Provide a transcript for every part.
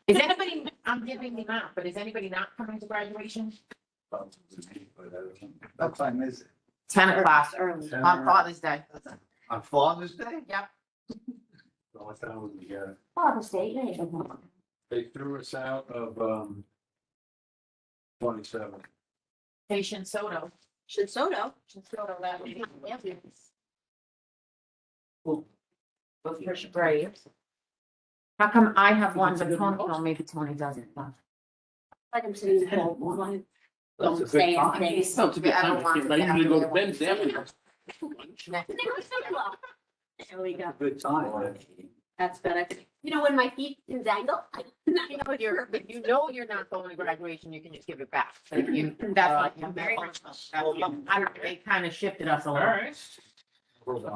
Is anybody, I'm giving them out, but is anybody not coming to graduation? What time is it? 10 o'clock on Father's Day. On Father's Day? Yep. What time would we get? Father's Day, yeah. They threw us out of 27. Patient Soto. Soto. Soto, that would be. With Tricia Graves. How come I have one, but Tony, well, maybe Tony doesn't. Like I'm sitting at home. That's a good Saying time. things. Oh, it's a good time. I usually go to Ben's after. There we go. Good time. That's better. You know, when my feet can dangle. You know, you're not going to graduation, you can just give it back. So you, that's like, very much. I don't, they kind of shifted us a All little. right.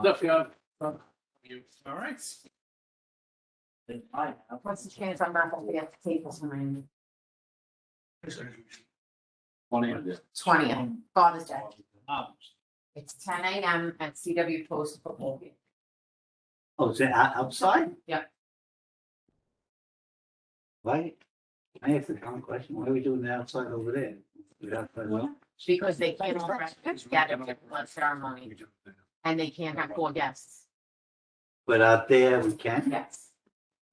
Stuff you have. All right. What's the chance I'm not gonna be at the table tonight? 20th, Father's Day. It's 10 a.m. at CW Post Football. Oh, is it outside? Yeah. Why? I have the common question. Why are we doing the outside over there? Because they can't get a ceremony and they can't have 4 guests. But out there we can? Yes.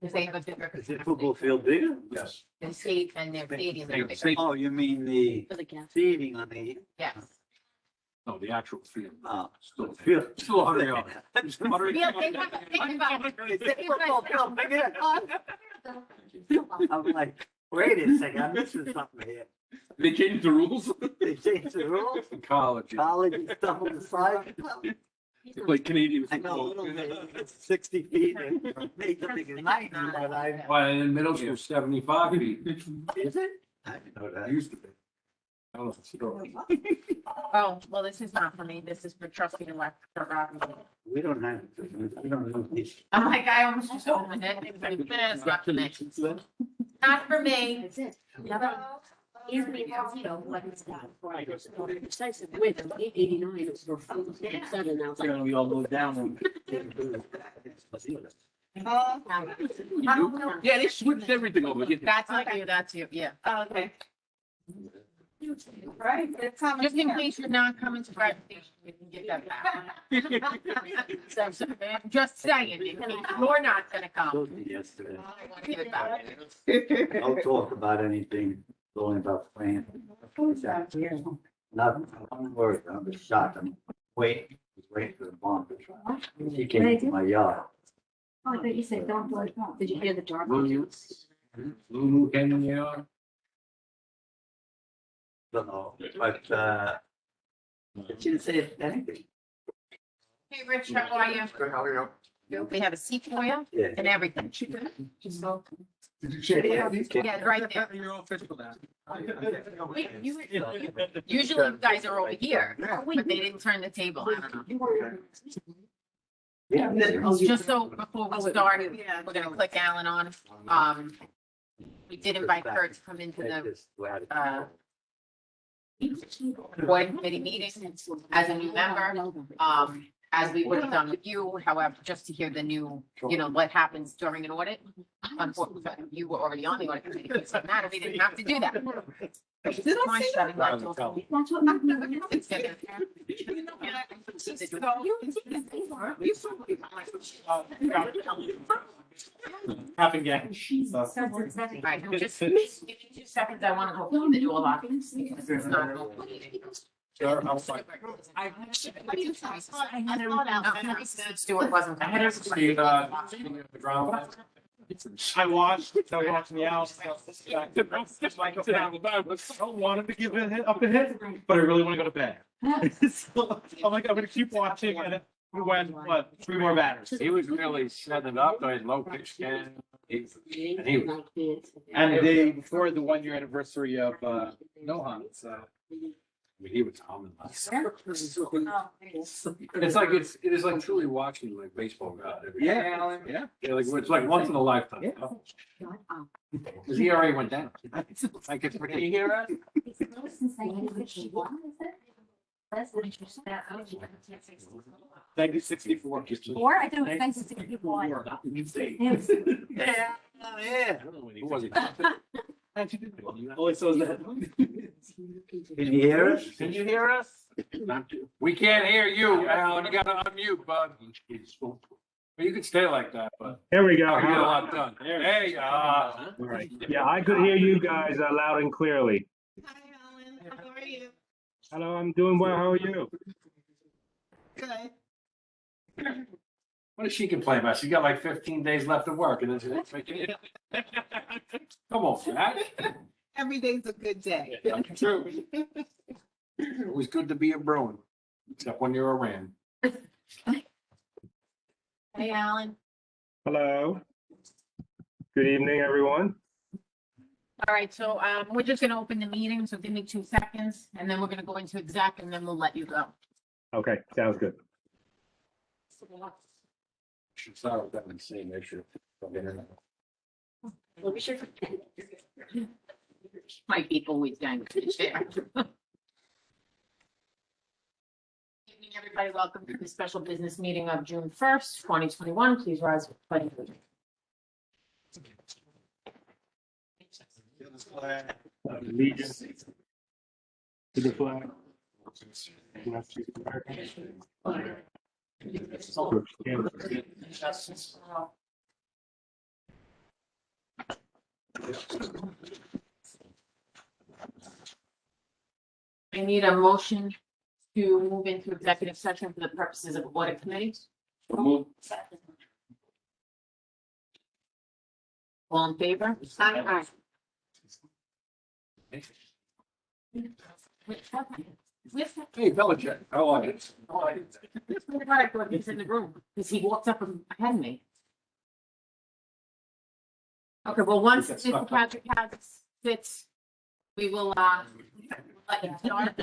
If they have a bigger. Is the football field bigger? Yes. The state and their stadium is bigger. Oh, you mean the For the gas. seating on the, Yes. No, the actual field. still field. Still 100 yards. Yeah, they have a- think about it. Is the football field bigger? I'm like, wait a second, I'm missing something here. They changed the rules. They changed the rules, College. college and stuff on the side. They play Canadian I know, a football. little bit, it's 60 feet and make something in 90, but I, Well, in middle school, 75 feet. is it? I didn't know that. Used to be. I don't know if it's still. Oh, well, this is not for me. This is for trustee elect. We don't have, we don't know this. I'm like, I almost just opened it. It's not for me. Not for me. That's it. Anthony Valentino, what is that? Precise with 89, it was for 7 now. We all moved down. Yeah, they switched everything over. That's not you, that's you, yeah. Okay. Right, it's coming. Just in case you're not coming to graduation, we can get that back. So, just saying, in case you're not gonna come. Yesterday. I want to give it back. Don't talk about anything, only about playing. Nothing, I'm worried, I'm just shocked, I'm waiting, waiting for the bomb. She came to my yard. Oh, I thought you said don't blow it up. Did you hear the door? Lulu came in the yard. Don't know, but, she didn't say anything. Hey, Rich, how are you? We have a seat for you Yeah. and everything. Did you check it out? Yeah, right there. You're all physical now. Wait, usually you guys are over here, but they didn't turn the table. I don't know. Yeah. Just so before we start, we're gonna click Alan on. We did invite her to come into the board committee meeting as a new member, as we would have done with you. However, just to hear the new, what happens during an audit. Unfortunately, you were already on the audit committee, so it doesn't matter. We didn't have to do that. Did I say that? That's what my. It's gonna- Happen again. All right, just give me 2 seconds. I want to go to do a lot. Because it's not an open meeting. Sure, I'll find. Stuart wasn't. I had everybody, the drama. I watched the house. I don't want to give it up a hit, but I really want to go to bed. So I'm like, I'm gonna keep watching, and we went, what, 3 more batters. He was really setting up, by his low pitch scan. And And the day before the 1-year anniversary of Nohan, so. he was humming. It's like, it is like truly watching like baseball god. Yeah. Yeah, like, it's like once in a lifetime. His ERA went down. Like, it's, can you hear us? Since I knew what she was, is it? That's interesting. 1964. Or I thought it was 1964. Yes. Yeah, yeah. Who was it? Only so that. Can you hear us? Can you hear us? We can't hear you, Alan. You gotta unmute, bud. Well, you could stay like that, but There we go. you get a All lot done. Hey, right. Yeah, I could hear you guys loud and clearly. Hi, Alan. How are you? Hello, I'm doing well. How are you? Good. what does she complain about? She got like 15 days left of work and then she's come on, Jack. Every day's a good day. True. Always good to be a Bruin, except when you're a Ram. Hey, Alan. Hello. Good evening, everyone. All right, so we're just gonna open the meeting, so give me 2 seconds, and then we're gonna go into exec, and then we'll let you go. Okay, sounds good. Should start with that and see, make sure. Well, we should. My people always down to the chair. Evening, everybody. Welcome to the special business meeting of June 1st, 2021. Please rise for the pledge of allegiance. Allegiance to the flag. United States of America. I need a motion to move into executive session for the purposes of audit committee. All in favor? Aye. Hey, Belichick, how are you? I thought he was in the room, because he walked up ahead of me. Okay, well, once Mr. Patrick has sits, we will, let you start.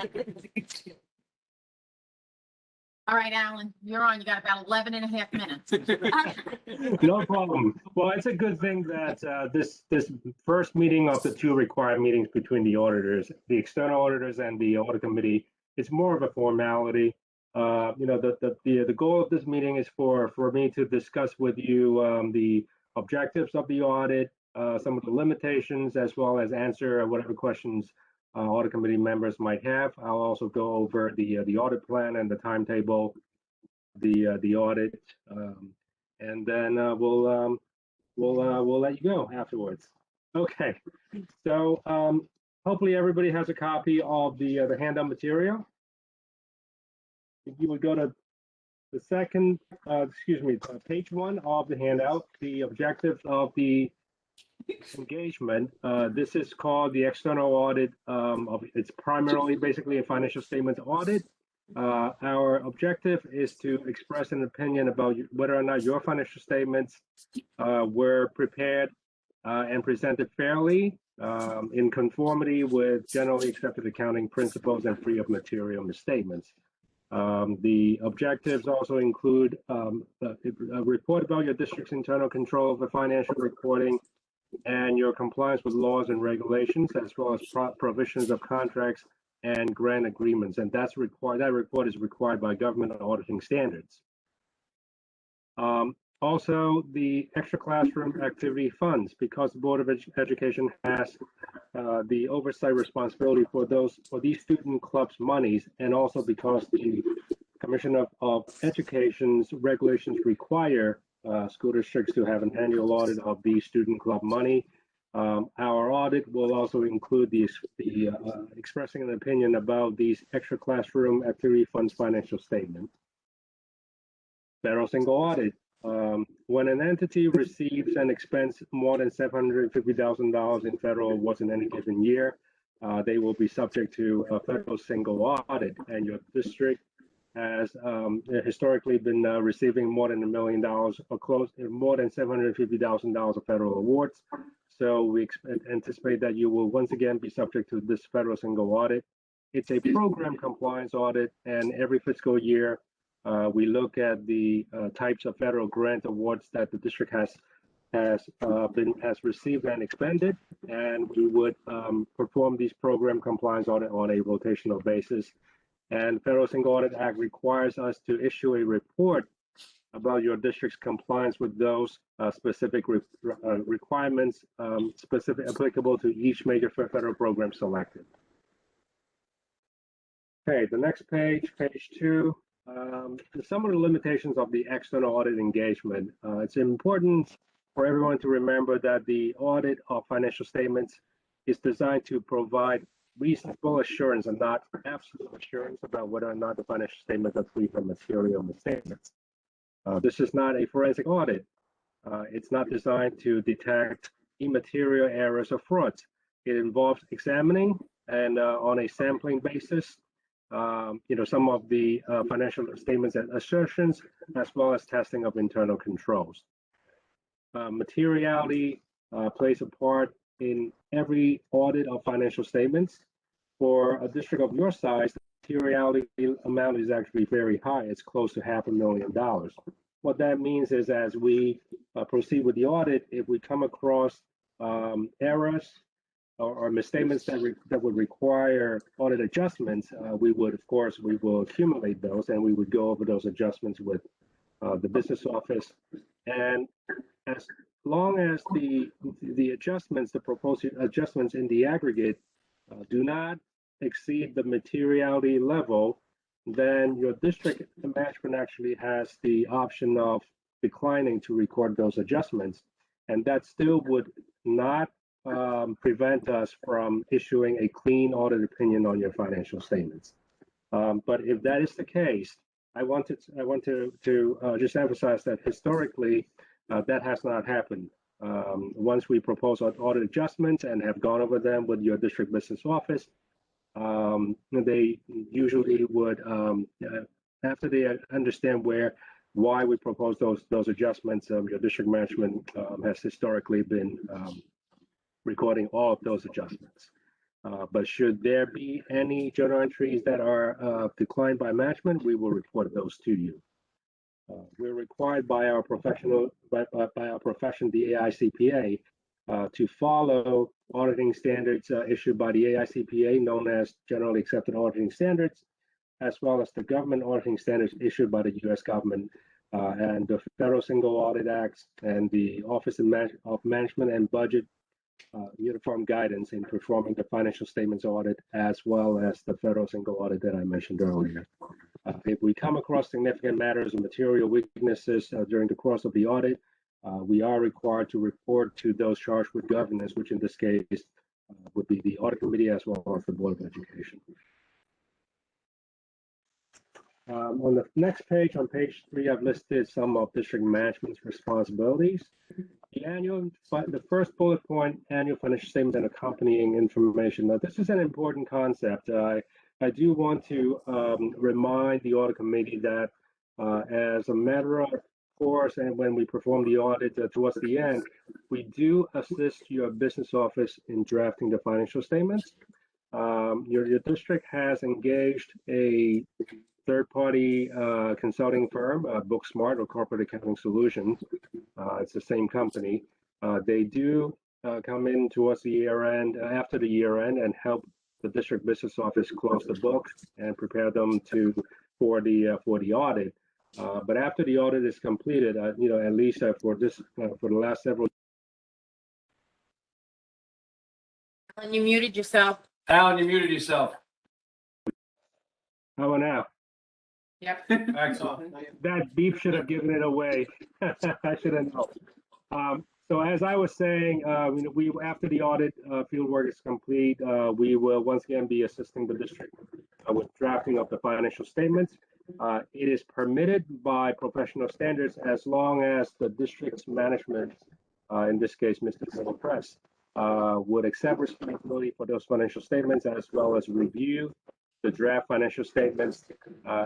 All right, Alan, you're on. You got about 11 and a half minutes. No problem. Well, it's a good thing that this first meeting of the two required meetings between the auditors, the external auditors and the audit committee, is more of a formality. The goal of this meeting is for me to discuss with you the objectives of the audit, some of the limitations, as well as answer whatever questions audit committee members might have. I'll also go over the audit plan and the timetable, the audit, and then we'll let you go afterwards. Okay, so hopefully everybody has a copy of the handout material. If you would go to the second, page 1 of the handout, the objectives of the engagement. This is called the external audit. It's primarily basically a financial statements audit. Our objective is to express an opinion about whether or not your financial statements were prepared and presented fairly, in conformity with generally accepted accounting principles and free of material misstatements. The objectives also include a report about your district's internal control over financial reporting and your compliance with laws and regulations, as well as provisions of contracts and grant agreements. And that's required. That report is required by government auditing standards. Also, the extra classroom activity funds, because the Board of Education has the oversight responsibility for these student clubs' monies, and also because the Commission of Education's regulations require school districts to have an annual audit of the student club money. Our audit will also include the expressing an opinion about these extra classroom activity funds financial statement. Federal single audit. When an entity receives and expends more than $750,000 in federal awards in any given year, they will be subject to a federal single audit, and your district has historically been receiving more than $1 million or more than $750,000 of federal awards. So we anticipate that you will once again be subject to this federal single audit. It's a program compliance audit, and every fiscal year we look at the types of federal grant awards that the district has received and expended, and we would perform these program compliance audit on a rotational basis. And Federal Single Audit Act requires us to issue a report about your district's compliance with those specific requirements, specific applicable to each major federal program selected. Okay, the next page, page 2. Some of the limitations of the external audit engagement. It's important for everyone to remember that the audit of financial statements is designed to provide reasonable assurance and not absolute assurance about whether or not the financial statements are free from material misstatements. This is not a forensic audit. It's not designed to detect immaterial errors or frauds. It involves examining and on a sampling basis, some of the financial statements and assertions, as well as testing of internal controls. Materiality plays a part in every audit of financial statements. For a district of your size, the materiality amount is actually very high. It's close to $500,000. What that means is as we proceed with the audit, if we come across errors or misstatements that would require audit adjustments, we will accumulate those and we would go over those adjustments with the business office. And as long as the adjustments, the proposed adjustments in the aggregate do not exceed the materiality level, then your district management actually has the option of declining to record those adjustments. And that still would not prevent us from issuing a clean audit opinion on your financial statements. But if that is the case, I want to just emphasize that historically, that has not happened. Once we propose audit adjustments and have gone over them with your district business office, they usually would, after they understand why we propose those adjustments, your district management has historically been recording all of those adjustments. But should there be any journal entries that are declined by management, we will report those to you. We're required by our profession, the AICPA, to follow auditing standards issued by the AICPA, known as Generally Accepted Auditing Standards, as well as the government auditing standards issued by the U.S. government and the Federal Single Audit Acts and the Office of Management and Budget Uniform Guidance in performing the financial statements audit, as well as the Federal Single Audit that I mentioned earlier. If we come across significant matters and material weaknesses during the course of the audit, we are required to report to those charged with governance, which in this case would be the audit committee as well as the Board of Education. On the next page, on page 3, I've listed some of district management's responsibilities. The first bullet point, annual financial statement and accompanying information. Now, this is an important concept. I do want to remind the audit committee that as a matter of course, and when we perform the audit towards the end, we do assist your business office in drafting the financial statements. Your district has engaged a third-party consulting firm, Booksmart or Corporate Accounting Solutions. It's the same company. They do come in towards the year end, after the year end, and help the district business office close the books and prepare them for the audit. But after the audit is completed, at least for the last several. Alan, you muted yourself. Alan, you muted yourself. How about now? Yep. Excellent. That beep should have given it away. I should have known. So as I was saying, we after the audit field work is complete, we will once again be assisting the district with drafting of the financial statements. It is permitted by professional standards as long as the district's management, in this case, Mr. Press, would accept responsibility for those financial statements as well as review the draft financial statements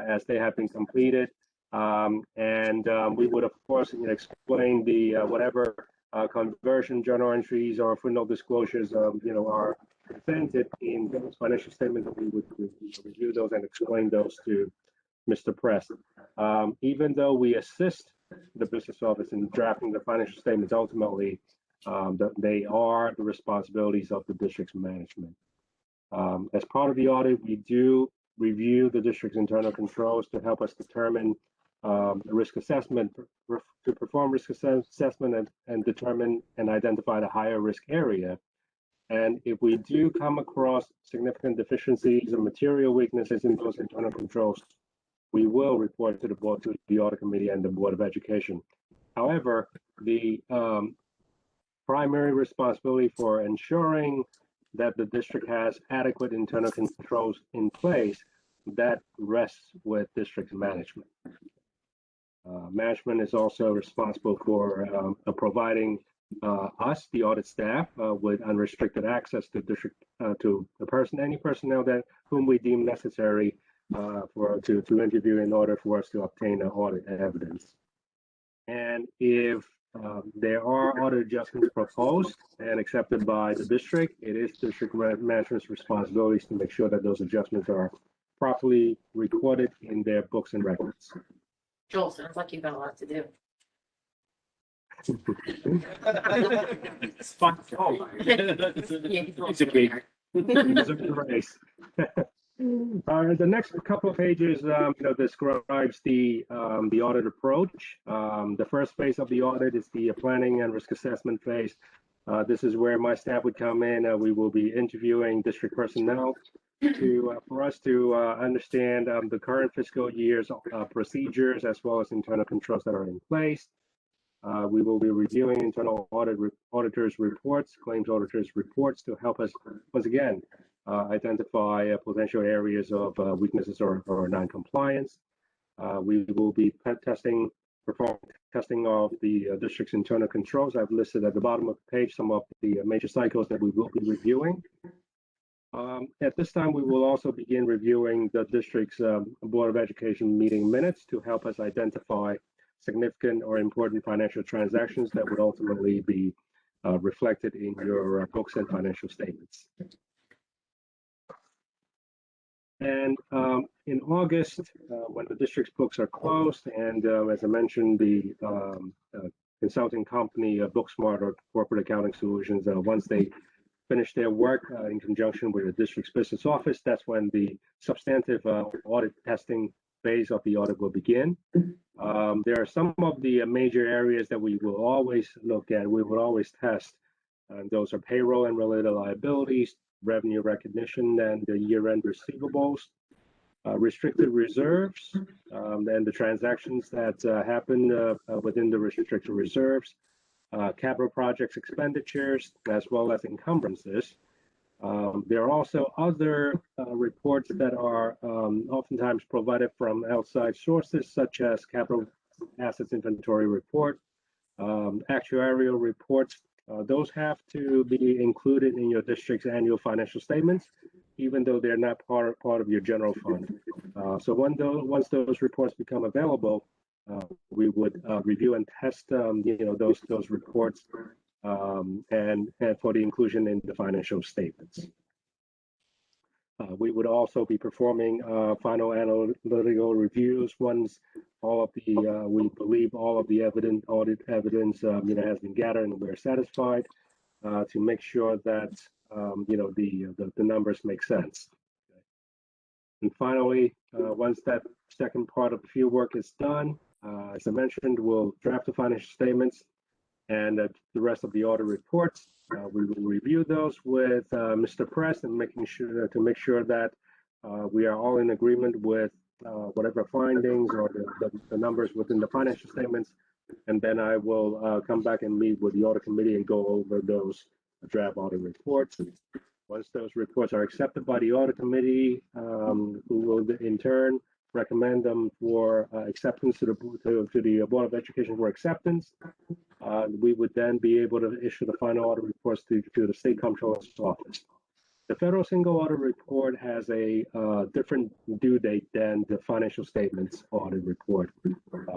as they have been completed. And we would, of course, explain the whatever conversion journal entries or footnote disclosures, are presented in those financial statements. We would review those and explain those to Mr. Press. Even though we assist the business office in drafting the financial statements, ultimately, they are the responsibilities of the district's management. As part of the audit, we do review the district's internal controls to help us determine the risk assessment, to perform risk assessment and determine and identify the higher risk area. And if we do come across significant deficiencies or material weaknesses in those internal controls, we will report to the board, to the audit committee and the Board of Education. However, the primary responsibility for ensuring that the district has adequate internal controls in place, that rests with district management. Management is also responsible for providing us, the audit staff, with unrestricted access to district to any personnel that whom we deem necessary to interview in order for us to obtain audit evidence. And if there are audit adjustments proposed and accepted by the district, it is district management's responsibilities to make sure that those adjustments are properly recorded in their books and records. Joel, sounds like you've got a lot to do. It's fun. Oh. It's a cake. Race. The next couple of pages, describes the audit approach. The first phase of the audit is the planning and risk assessment phase. This is where my staff would come in. We will be interviewing district personnel for us to understand the current fiscal year's procedures as well as internal controls that are in place. We will be reviewing internal auditors' reports, claims auditors' reports to help us, once again, identify potential areas of weaknesses or non-compliance. We will be performing testing of the district's internal controls. I've listed at the bottom of the page some of the major cycles that we will be reviewing. At this time, we will also begin reviewing the district's Board of Education meeting minutes to help us identify significant or important financial transactions that would ultimately be reflected in your books and financial statements. And in August, when the district's books are closed, and as I mentioned, the consulting company Booksmart or Corporate Accounting Solutions, once they finish their work in conjunction with the district's business office, that's when the substantive audit testing phase of the audit will begin. There are some of the major areas that we will always look at, we will always test, and those are payroll and related liabilities, revenue recognition, and the year-end receivables, restricted reserves, and the transactions that happen within the restricted reserves, capital projects expenditures, as well as encumbrances. There are also other reports that are oftentimes provided from outside sources, such as capital assets inventory report, actuarial reports. Those have to be included in your district's annual financial statements, even though they're not part of your general fund. So once those reports become available, we would review and test those reports and for the inclusion in the financial statements. We would also be performing final analytical reviews once all of the we believe all of the audit evidence has been gathered and we're satisfied to make sure that the numbers make sense. And finally, once that second part of the field work is done, as I mentioned, we'll draft the financial statements and the rest of the audit reports. We will review those with Mr. Press and make sure that we are all in agreement with whatever findings or the numbers within the financial statements. And then I will come back and meet with the audit committee and go over those draft audit reports. Once those reports are accepted by the audit committee, who will in turn recommend them for acceptance to the Board of Education for acceptance, we would then be able to issue the final audit reports to the State Comptroller's Office. The Federal Single Audit Report has a different due date than the financial statements audit report.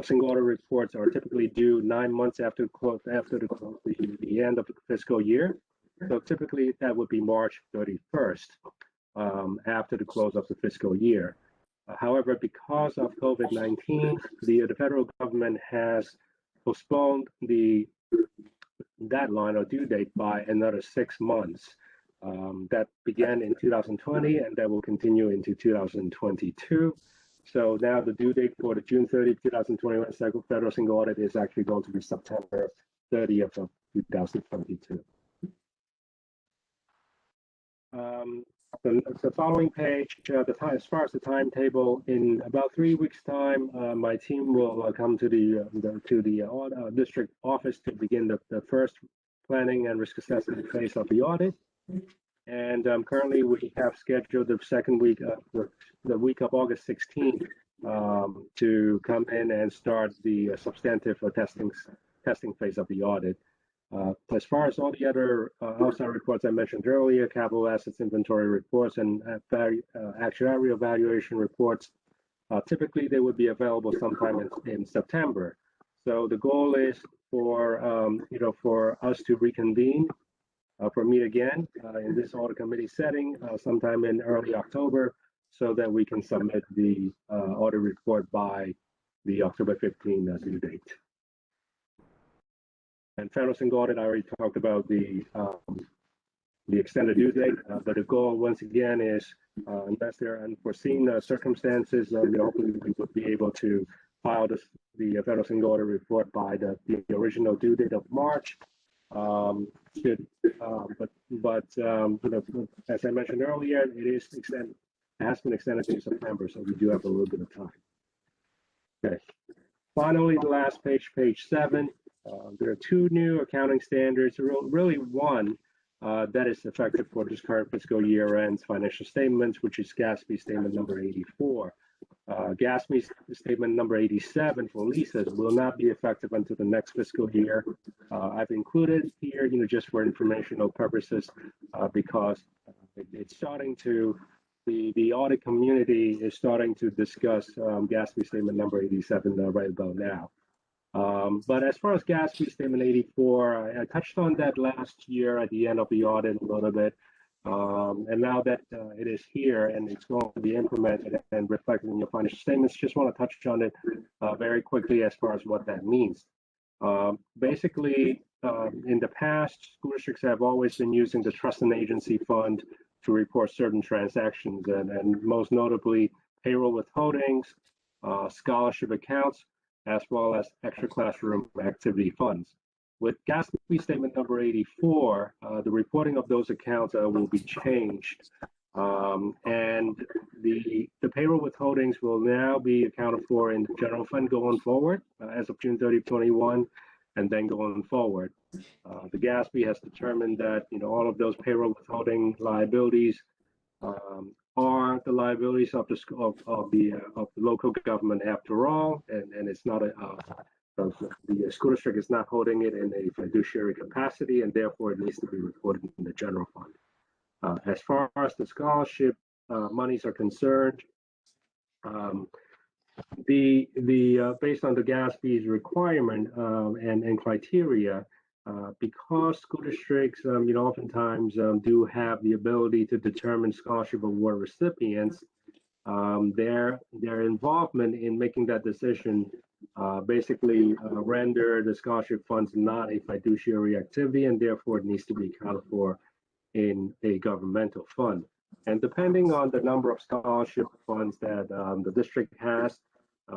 Single audit reports are typically due 9 months after the end of the fiscal year. So typically that would be March 31st after the close of the fiscal year. However, because of COVID-19, the federal government has postponed the deadline or due date by another 6 months. That began in 2020 and that will continue into 2022. So now the due date for the June 30, 2021 federal single audit is actually going to be September 30th of 2022. The following page, as far as the timetable, in about 3 weeks' time, my team will come to the district office to begin the first planning and risk assessment phase of the audit. And currently, we have scheduled the second week, the week of August 16th, to come in and start the substantive testing phase of the audit. As far as all the other outside reports I mentioned earlier, capital assets inventory reports and actuarial valuation reports, typically they would be available sometime in September. So the goal is for us to reconvene, for meet again in this audit committee setting sometime in early October, so that we can submit the audit report by the October 15 due date. And federal single audit, I already talked about the extended due date, but the goal once again is, unless there are unforeseen circumstances, hopefully we would be able to file the federal single audit report by the original due date of March. As I mentioned earlier, it has been extended to September, so we do have a little bit of time. Okay. Finally, the last page, page 7. There are 2 new accounting standards, really one that is effective for this current fiscal year ends financial statements, which is GASB statement number 84. GASB statement number 87 for leases will not be effective until the next fiscal year. I've included here, just for informational purposes, because it's starting to, the audit community is starting to discuss GASB statement number 87 right about now. But as far as GASB statement 84, I touched on that last year at the end of the audit a little bit. And now that it is here and it's going to be implemented and reflected in your financial statements, just want to touch on it very quickly as far as what that means. Basically, in the past, school districts have always been using the trust and agency fund to report certain transactions, and most notably payroll withholdings, scholarship accounts, as well as extra classroom activity funds. With GASB statement number 84, the reporting of those accounts will be changed. And the payroll withholdings will now be accounted for in the general fund going forward as of June 30, 21, and then going forward. The GASB has determined that all of those payroll withholding liabilities are the liabilities of the local government after all, and it's not the school district is not holding it in a fiduciary capacity, and therefore it needs to be reported in the general fund. As far as the scholarship monies are concerned, based on the GASB's requirement and criteria, because school districts, oftentimes do have the ability to determine scholarship award recipients, their involvement in making that decision basically render the scholarship funds not a fiduciary activity, and therefore it needs to be accounted for in a governmental fund. And depending on the number of scholarship funds that the district has,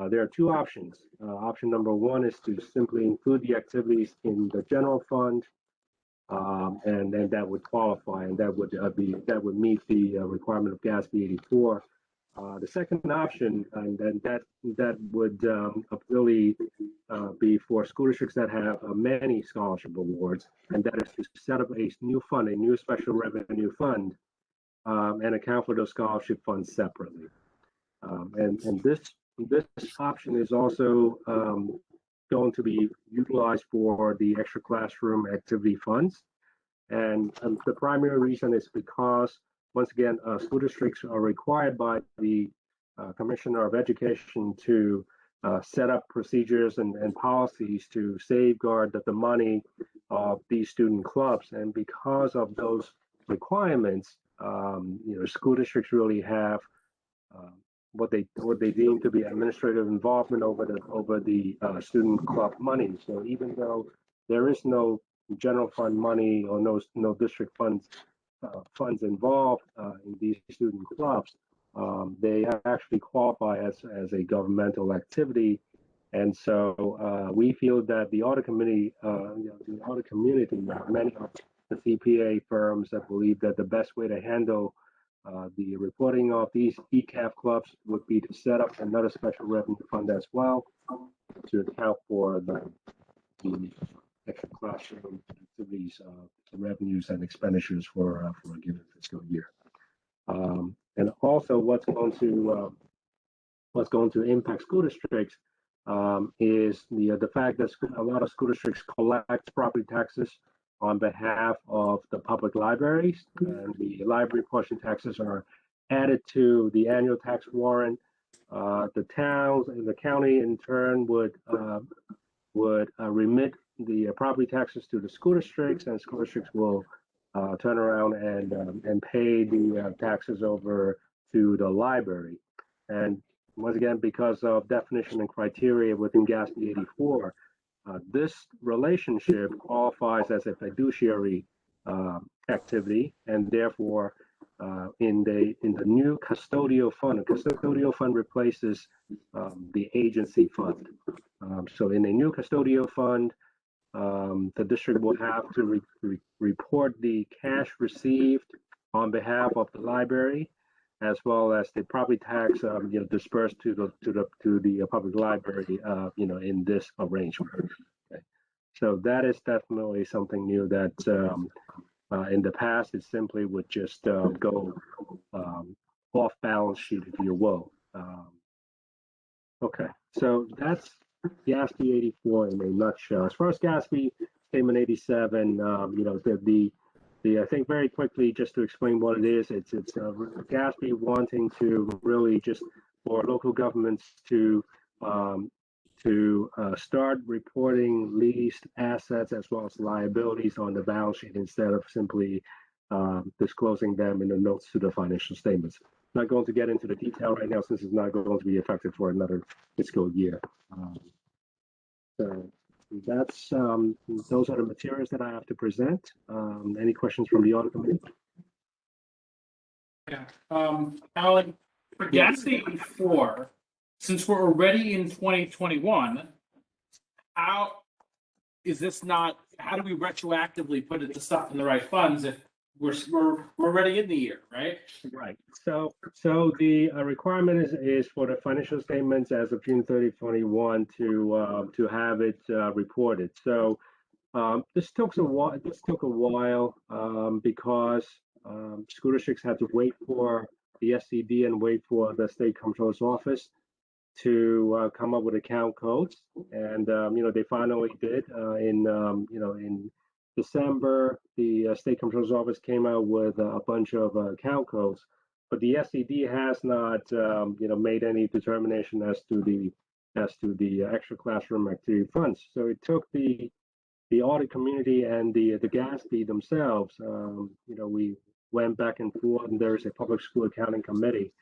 there are 2 options. Option number 1 is to simply include the activities in the general fund, and then that would qualify, and that would meet the requirement of GASB 84. The second option, and then that would really be for school districts that have many scholarship awards, and that is to set up a new fund, a new special revenue fund, and account for those scholarship funds separately. And this option is also going to be utilized for the extra classroom activity funds. And the primary reason is because, once again, school districts are required by the Commissioner of Education to set up procedures and policies to safeguard the money of these student clubs. And because of those requirements, school districts really have what they deem to be administrative involvement over the student club money. So even though there is no general fund money or no district funds funds involved in these student clubs, they actually qualify as a governmental activity. And so we feel that the audit committee, the audit community, many of the CPA firms that believe that the best way to handle the reporting of these ECAF clubs would be to set up another special revenue fund as well to account for the extra classroom activities, revenues and expenditures for a given fiscal year. And also what's going to impact school districts is the fact that a lot of school districts collect property taxes on behalf of the public libraries, and the library portion taxes are added to the annual tax warrant. The towns and the county in turn would remit the property taxes to the school districts, and school districts will turn around and pay the taxes over to the library. And once again, because of definition and criteria within GASB 84, this relationship qualifies as a fiduciary activity, and therefore, in the new custodial fund, a custodial fund replaces the agency fund. So in a new custodial fund, the district will have to report the cash received on behalf of the library, as well as the property tax, dispersed to the public library, in this arrangement. Okay. So that is definitely something new that in the past it simply would just go off balance sheet, if you will. Okay, so that's GASB 84 in a nutshell. As far as GASB Statement 87, I think very quickly, just to explain what it is, it's GASB wanting to really just for local governments to start reporting leased assets as well as liabilities on the balance sheet instead of simply disclosing them in the notes to the financial statements. Not going to get into the detail right now since it's not going to be effective for another fiscal year. So that's those are the materials that I have to present. Any questions from the audit committee? Yeah. Alan, for gas 84, since we're already in 2021, how is this not? How do we retroactively put the stuff in the right funds if we're already in the year, right? Right. So the requirement is for the financial statements as of June 30, 21 to have it reported. So this took a while because school districts had to wait for the SCD and wait for the state comptroller's office to come up with account codes, and they finally did in December. The state comptroller's office came out with a bunch of account codes, but the SCD has not made any determination as to the extra classroom activity funds. So it took the audit community and the GASB themselves. We went back and forth, and there is a public school accounting committee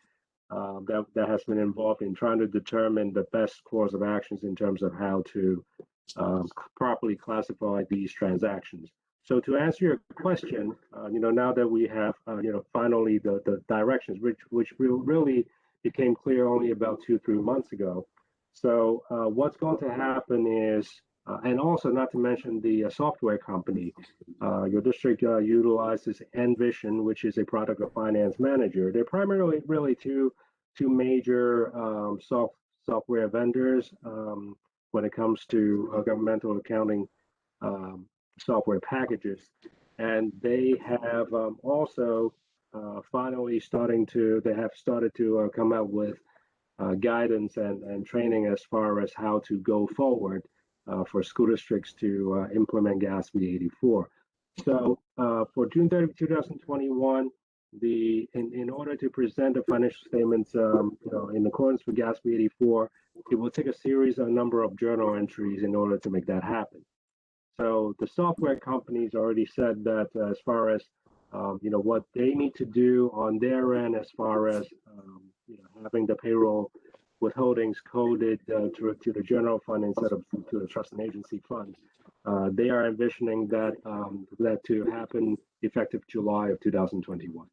that has been involved in trying to determine the best course of actions in terms of how to properly classify these transactions. So to answer your question, now that we have, finally the directions, which really became clear only about 2-3 months ago. So what's going to happen is, and also not to mention the software company, your district utilizes Envision, which is a product of Finance Manager. They're primarily really two major software vendors when it comes to governmental accounting software packages, and they have also finally started to come out with guidance and training as far as how to go forward for school districts to implement GASB 84. So for June 30, 2021, in order to present the financial statements, in accordance with GASB 84, it will take a number of journal entries in order to make that happen. So the software companies already said that as far as what they need to do on their end, as far as having the payroll withholdings coded to the general fund instead of to the trust and agency fund. They are envisioning that to happen effective July of 2021.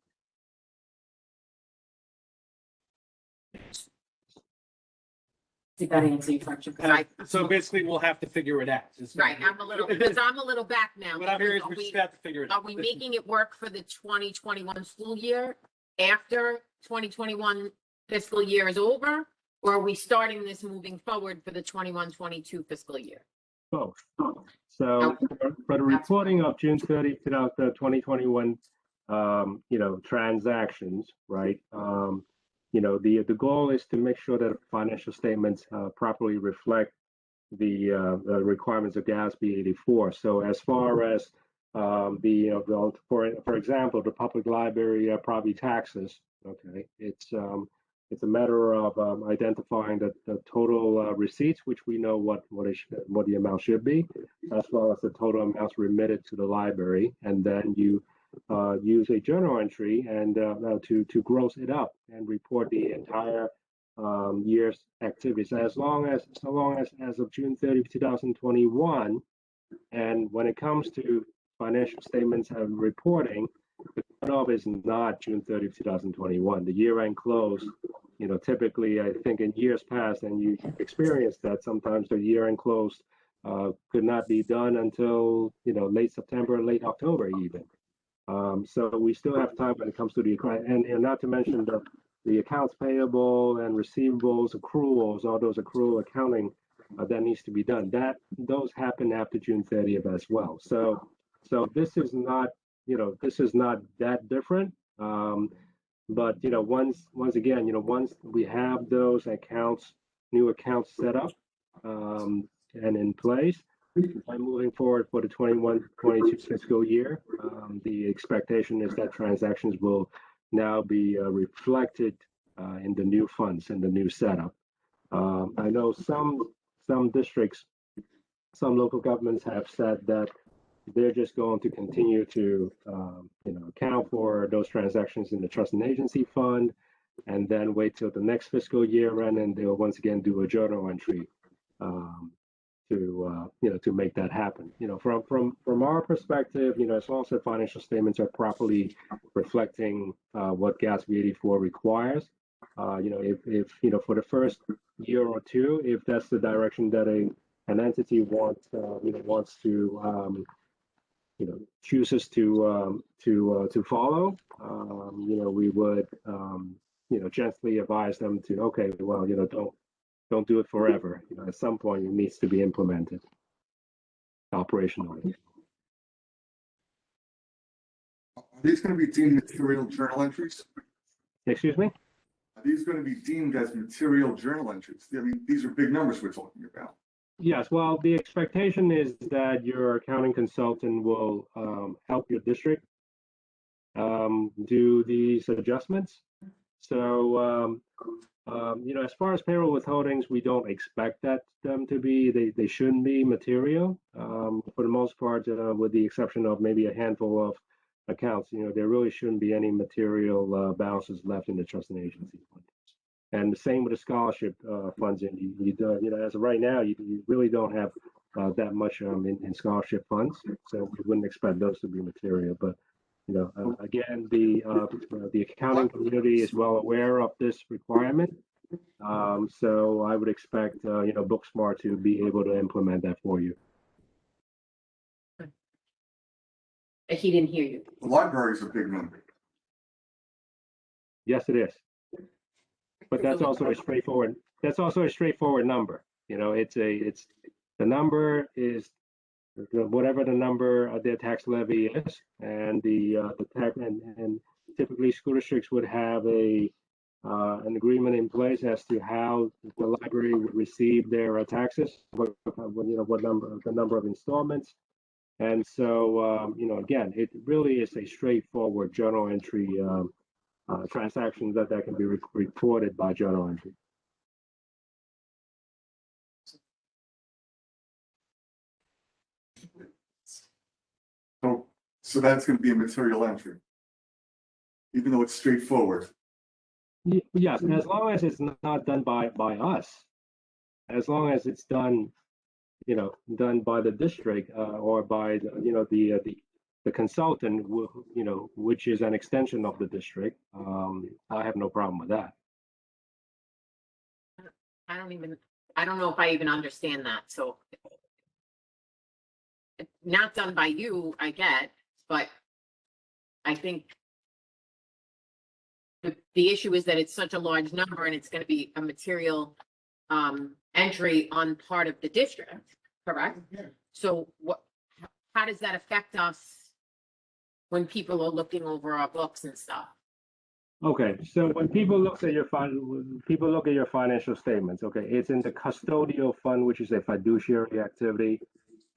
Did that answer your question? Right. So basically, we'll have to figure it out. Right, I'm a little, because I'm a little back now. What I'm hearing is because we are just we- have to figure it out. Are we making it work for the 2021 school year after 2021 fiscal year is over? Or are we starting this moving forward for the 21-22 fiscal year? Both. So for the reporting of June 30th, 2021, transactions, right? The goal is to make sure that financial statements properly reflect the requirements of GASB 84. So as far as for example, the public library property taxes, okay, it's a matter of identifying the total receipts, which we know what the amount should be, as well as the total amounts remitted to the library, and then you use a journal entry and to gross it up and report the entire year's activities. So long as of June 30, 2021, and when it comes to financial statements and reporting, the cutoff is not June 30, 2021. The year-end close, typically, I think in years past, and you experienced that sometimes the year-end close could not be done until, late September, late October even. So we still have time when it comes to and not to mention the accounts payable and receivables, accruals, all those accrual accounting that needs to be done. Those happen after June 30th as well. So this is not that different. But once again, once we have those new accounts set up and in place, by moving forward for the 21-22 fiscal year, the expectation is that transactions will now be reflected in the new funds and the new setup. I know some districts, some local governments have said that they're just going to continue to account for those transactions in the trust and agency fund, and then wait till the next fiscal year end, and they'll once again do a journal entry to make that happen. From our perspective, as long as the financial statements are properly reflecting what GASB 84 requires, if for the first year or two, if that's the direction that an entity wants to chooses to follow, we would gently advise them to, okay, well, don't do it forever. At some point, it needs to be implemented operationally. Are these going to be deemed material journal entries? Excuse me? Are these going to be deemed as material journal entries? I mean, these are big numbers we're talking about. Yes, well, the expectation is that your accounting consultant will help your district do these adjustments. So, as far as payroll withholdings, we don't expect them to be, they shouldn't be material. For the most part, with the exception of maybe a handful of accounts, there really shouldn't be any material balances left in the trust and agency fund. And the same with the scholarship funds. As of right now, you really don't have that much in scholarship funds, so we wouldn't expect those to be material. But again, the accounting community is well aware of this requirement, so I would expect Booksmart to be able to implement that for you. He didn't hear you. The library is a big number. Yes, it is. But that's also a straightforward. That's also a straightforward number. The number is whatever the number of their tax levy is, and the tax and typically school districts would have an agreement in place as to how the library would receive their taxes, what number, the number of installments, and so again, it really is a straightforward journal entry transaction that can be reported by journal entry. So that's going to be a material entry, even though it's straightforward. Yes, as long as it's not done by us, as long as it's done, done by the district, or by, the consultant, which is an extension of the district, I have no problem with that. I don't know if I even understand that, so. Not done by you, I get, but I think the issue is that it's such a large number and it's gonna be a material entry on part of the district, correct? So how does that affect us when people are looking over our books and stuff? Okay, so when people look at your people look at your financial statements, okay, it's in the custodial fund, which is a fiduciary activity.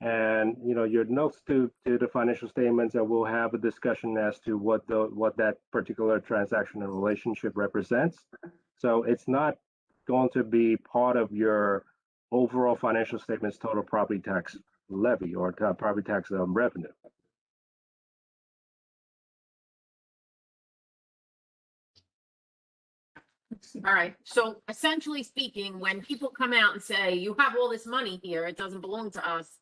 And, your notes to the financial statements, and we'll have a discussion as to what that particular transaction and relationship represents. So it's not going to be part of your overall financial statements, total property tax levy or property tax revenue. All right, so essentially speaking, when people come out and say, you have all this money here, it doesn't belong to us,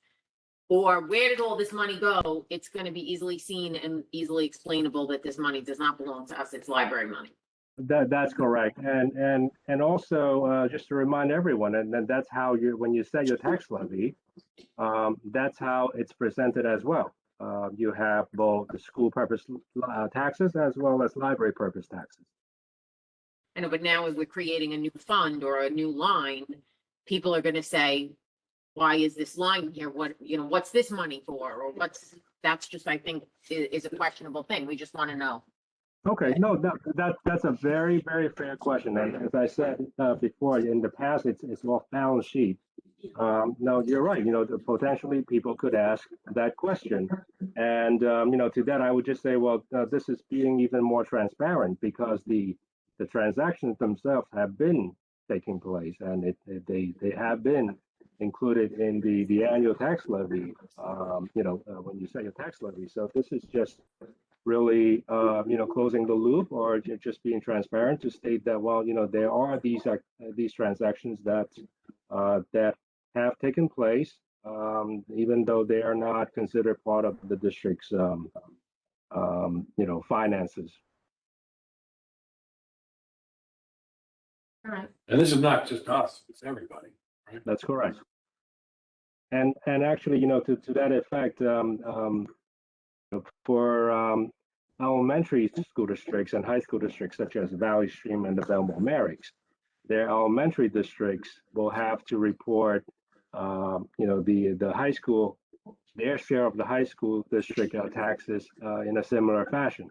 or where did all this money go, it's gonna be easily seen and easily explainable that this money does not belong to us, it's library money. That's correct. And also, just to remind everyone, and then that's how when you set your tax levy, that's how it's presented as well. You have both the school purpose taxes as well as library purpose taxes. I know, but now we're creating a new fund or a new line, people are gonna say, why is this line here? What's this money for? Or that's just, I think, is a questionable thing. We just want to know. Okay, no, that's a very, very fair question. And as I said before, in the past, it's off balance sheet. No, you're right. Potentially people could ask that question. And, to that, I would just say, well, this is being even more transparent because the transactions themselves have been taking place, and they have been included in the annual tax levy, when you set your tax levy. So this is just really, closing the loop, or just being transparent to state that, well, there are these transactions that have taken place, even though they are not considered part of the district's, finances. All right. And this is not just us, it's everybody, right? That's correct. And actually, to that effect, for elementary school districts and high school districts such as Valley Stream and the Belmont Merricks, their elementary districts will have to report, the high school, their share of the high school district taxes in a similar fashion.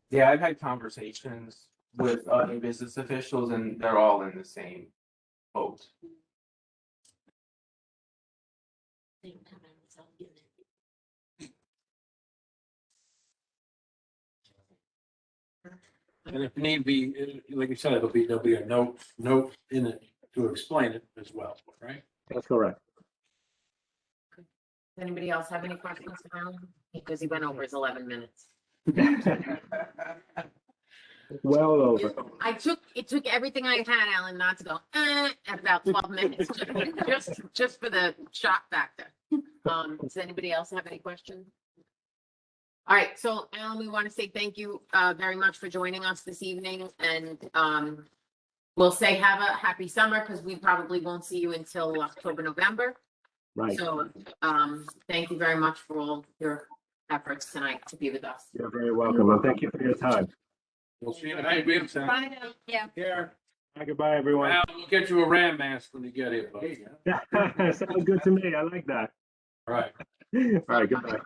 Yeah, I've had conversations with other business officials and they're all in the same boat. And if need be, like you said, there'll be a note in it to explain it as well, right? That's correct. Does anybody else have any questions for Alan? Because he went over his 11 minutes. Well over. It took everything I had, Alan, not to go, at about 12 minutes, just for the shock factor. Does anybody else have any questions? All right, so Alan, we want to say thank you very much for joining us this evening, and we'll say have a happy summer because we probably won't see you until October, November. Right. So thank you very much for all your efforts tonight to be with us. You're very welcome, and thank you for your time. We'll see you in a few weeks. Bye now. Yeah. Here. Goodbye, everyone. Well, we'll get you a Ram mask when you get here. Buddy. Yeah, sounds good to me. I like that. All right. All right, goodbye.